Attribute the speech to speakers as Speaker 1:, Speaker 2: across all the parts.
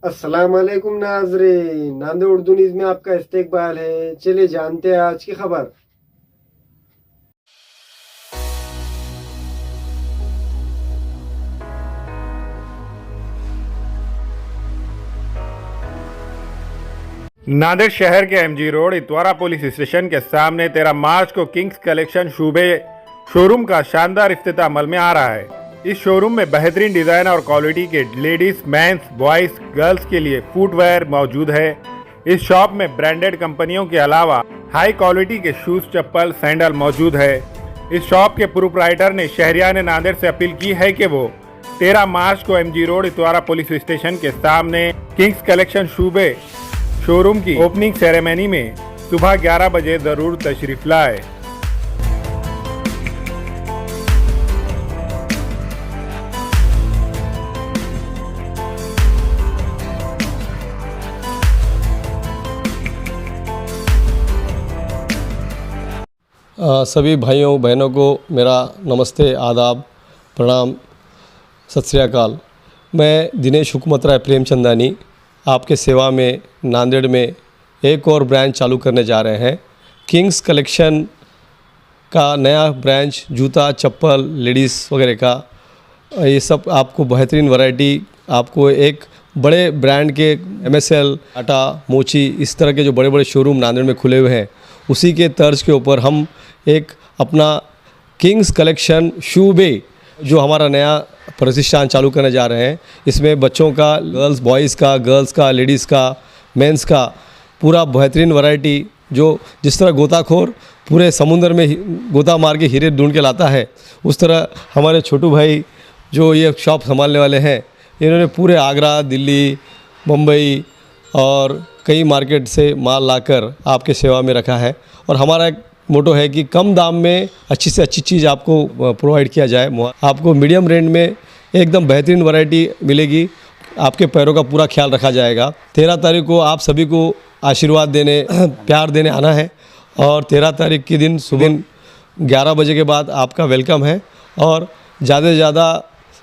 Speaker 1: अस्सलाम वालेकुम नाजरीन, नांदेड़ उर्दू न्यूज़ में आपका इस्तकबाल है। चलिए जानते हैं आज की खबर।
Speaker 2: नांदेड़ शहर के MG road Itwara police station के सामने 13 मार्च को किंग्स कलेक्शन शूबे शोरूम का शानदार इफ्तिताह अमल में आ रहा है। इस शोरूम में बेहतरीन डिजाइन और क्वालिटी के लेडीज, मेंस, बॉयज, गर्ल्स के लिए फुटवेयर मौजूद है। इस शॉप में ब्रांडेड कंपनियों के अलावा हाई क्वालिटी के शूज, चप्पल, सैंडल मौजूद है। इस शॉप के प्रोप्राइटर ने शहरियान नांदेड़ से अपील की है कि वो 13 मार्च को MG road Itwara police station के सामने किंग्स कलेक्शन शूबे शोरूम की ओपनिंग सेरेमनी में सुबह 11 बजे जरूर तशरीफ लाए।
Speaker 3: सभी भाइयों बहनों को मेरा नमस्ते, आदाब, प्रणाम, सत श्री अकाल। मैं दिनेश हुकूमत राय प्रेमचंदानी आपके सेवा में नांदेड़ में एक और ब्रांच चालू करने जा रहे हैं। किंग्स कलेक्शन का नया ब्रांच जूता, चप्पल, लेडीज़ वगैरह का ये सब आपको बेहतरीन वैरायटी, आपको एक बड़े ब्रांड के MSL, टाटा, मोची, इस तरह के जो बड़े बड़े शोरूम नांदेड़ में खुले हुए हैं, उसी के तर्ज के ऊपर हम एक अपना किंग्स कलेक्शन शूबे जो हमारा नया प्रतिष्ठान चालू करने जा रहे हैं। इसमें बच्चों का, बॉयज़ का, लेडीज़ का, मेंस का पूरा बेहतरीन वैरायटी, जो जिस तरह गोताखोर पूरे समुंदर में गोता मार के हीरे ढूंढ के लाता है, उस तरह हमारे छोटू भाई जो ये शॉप संभालने वाले हैं, इन्होंने पूरे आगरा, दिल्ली, मुंबई और कई मार्केट से माल लाकर आपके सेवा में रखा है। और हमारा एक मोटो है कि कम दाम में अच्छी से अच्छी चीज़ आपको प्रोवाइड किया जाए। आपको मीडियम रेंज में एकदम बेहतरीन वैरायटी मिलेगी, आपके पैरों का पूरा ख्याल रखा जाएगा। 13 तारीख को आप सभी को आशीर्वाद देने, प्यार देने आना है। और 13 तारीख के दिन सुबह 11 बजे के बाद आपका वेलकम है। और ज़्यादा से ज़्यादा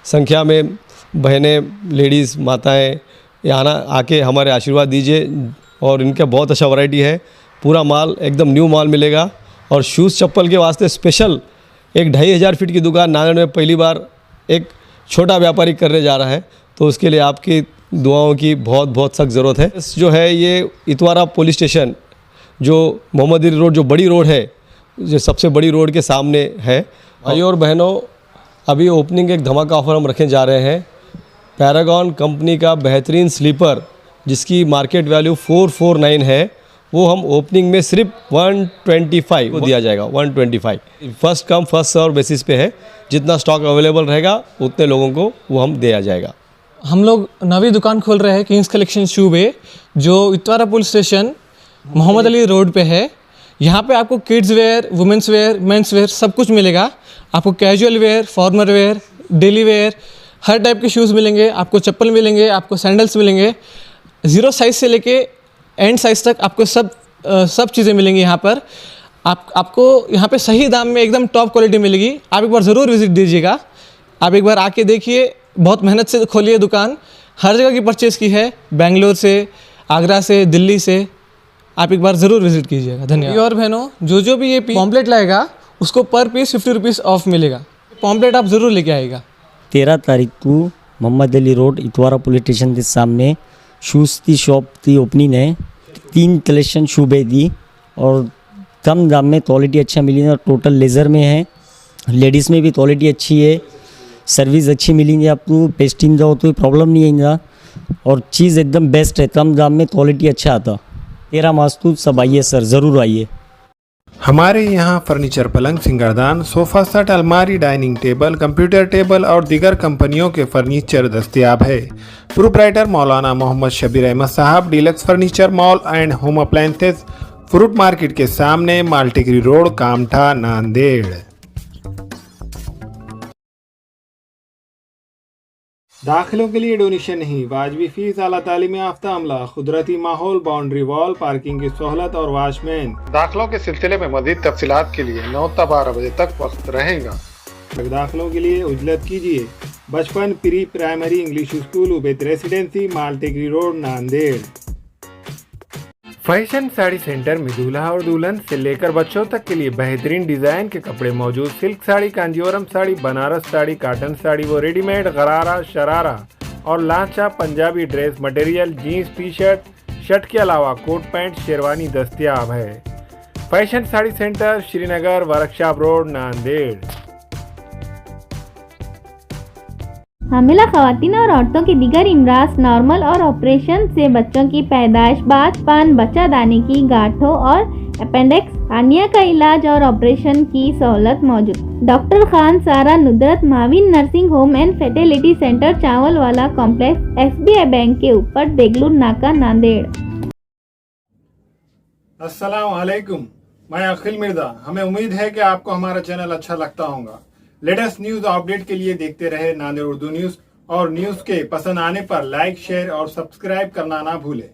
Speaker 3: संख्या में बहनें, लेडीज़, माताएँ यहाँ आके हमारे आशीर्वाद दीजिए। और इनका बहुत अच्छा वैरायटी है, पूरा माल एकदम न्यू माल मिलेगा। और शूज़, चप्पल के वास्ते स्पेशल एक 2500 फीट की दुकान नांदेड़ में पहली बार एक छोटा व्यापारी करने जा रहा है, तो उसके लिए आपकी दुआओं की बहुत बहुत सख्त ज़रूरत है। जो है ये इतवारा पुलिस स्टेशन जो मोहम्मद अली रोड, जो बड़ी रोड है, जो सबसे बड़ी रोड के सामने है। भाइयों और बहनों, अभी ओपनिंग एक धमाका ऑफर हम रखने जा रहे हैं। पैरागॉन कंपनी का बेहतरीन स्लीपर जिसकी मार्केट वैल्यू 449 है, वो हम ओपनिंग में सिर्फ 125 को दिया जाएगा। 125 first come first serve basis पे है, जितना स्टॉक अवेलेबल रहेगा उतने लोगों को वो हम दिया जाएगा।
Speaker 4: हम लोग नवी दुकान खोल रहे हैं किंग्स कलेक्शन शूबे, जो Itwara police station Mohammed Ali road पे है। यहाँ पे आपको kids wear, women's wear, men's wear सब कुछ मिलेगा। आपको casual wear, formal wear, daily wear, हर टाइप के शूज़ मिलेंगे। आपको चप्पल मिलेंगे, आपको सैंडल्स मिलेंगे। 0 साइज़ से लेके एंड साइज़ तक आपको सब चीज़ें मिलेंगी यहाँ पर। आपको यहाँ पे सही दाम में एकदम टॉप क्वालिटी मिलेगी। आप एक बार ज़रूर विज़िट दीजिएगा। आप एक बार आके देखिए, बहुत मेहनत से खोली है दुकान, हर जगह की परचेज़ की है, बेंगलोर से, आगरा से, दिल्ली से। आप एक बार ज़रूर विज़िट कीजिएगा। धन्यवाद। और बहनों, जो भी ये पॉम्पलेट लाएगा उसको पर पीस 50 रुपीज़ ऑफ मिलेगा। पॉम्पलेट आप ज़रूर लेके आइएगा।
Speaker 5: 13 तारीख को Mohammed Ali road Itwara police station के सामने शूज़ की शॉप की ओपनिंग है। 3 कलेक्शन शूबे दी और कम दाम में क्वालिटी अच्छा मिली है। और टोटल लेज़र में है, लेडीज़ में भी क्वालिटी अच्छी है, सर्विस अच्छी मिलेंगी आपको। पेस्टिंग जाओ तो प्रॉब्लम नहीं आएगा और चीज़ एकदम बेस्ट है, कम दाम में क्वालिटी अच्छा आता। 13 मार्च को सब आइए सर, ज़रूर आइए।
Speaker 2: हमारे यहाँ फर्नीचर, पलंग, सिंगारदान, सोफ़ा सेट, अलमारी, डाइनिंग टेबल, कंप्यूटर टेबल और दीगर कंपनियों के फर्नीचर दस्तयाब है। प्रोप्राइटर मौलाना मोहम्मद शबीर अहमद साहब, deluxe furniture mall and home appliances, fruit market के सामने, माल्टीगिरी रोड, कामठा, नांदेड़। दाखिलों के लिए डोनेशन नहीं, वाजबी फीस, आला तालीम याफ्ता अमला, कुदरती माहौल, बाउंड्री वॉल, पार्किंग की सहूलत और वॉचमैन। दाखिलों के सिलसिले में मज़ीद तफसीलात के लिए 9 से 12 बजे तक वक्त रहेगा। दाखिलों के लिए उजलत कीजिए Bachpan pre primary English school Ubed residency Maltekri road Nanded. Fashion sari centre में दूल्हा और दुल्हन से लेकर बच्चों तक के लिए बेहतरीन डिजाइन के कपड़े मौजूद। सिल्क साड़ी, कांजीवरम साड़ी, बनारस साड़ी, कॉटन साड़ी वो रेडीमेड, गरारा, शरारा और lancha Punjabi dress material, jeans, T shirt, shirt के अलावा कोट पैंट, शेरवानी दस्तयाब है। Fashion sari centre, Srinagar, workshop road, Nanded.
Speaker 6: हामिला खवातीन और औरतों की दीगर इमराज, नॉर्मल और ऑपरेशन से बच्चों की पैदाइश, बाँझपन, बच्चादानी की गांठों और अपेंडिक्स, हार्निया का इलाज और ऑपरेशन की सहूलत मौजूद। Doctor Khan Sara Nudrat Mavin nursing home and fertility centre, Chawal Wala complex, SBI bank के ऊपर, देगलूर नाका, नांदेड़।
Speaker 2: अस्सलाम वालेकुम, मैं अखिल मिर्जा। हमें उम्मीद है कि आपको हमारा चैनल अच्छा लगता होगा। लेटेस्ट न्यूज अपडेट के लिए देखते रहे नांदेड़ उर्दू न्यूज, और न्यूज के पसंद आने पर लाइक, शेयर और सब्सक्राइब करना ना भूलें।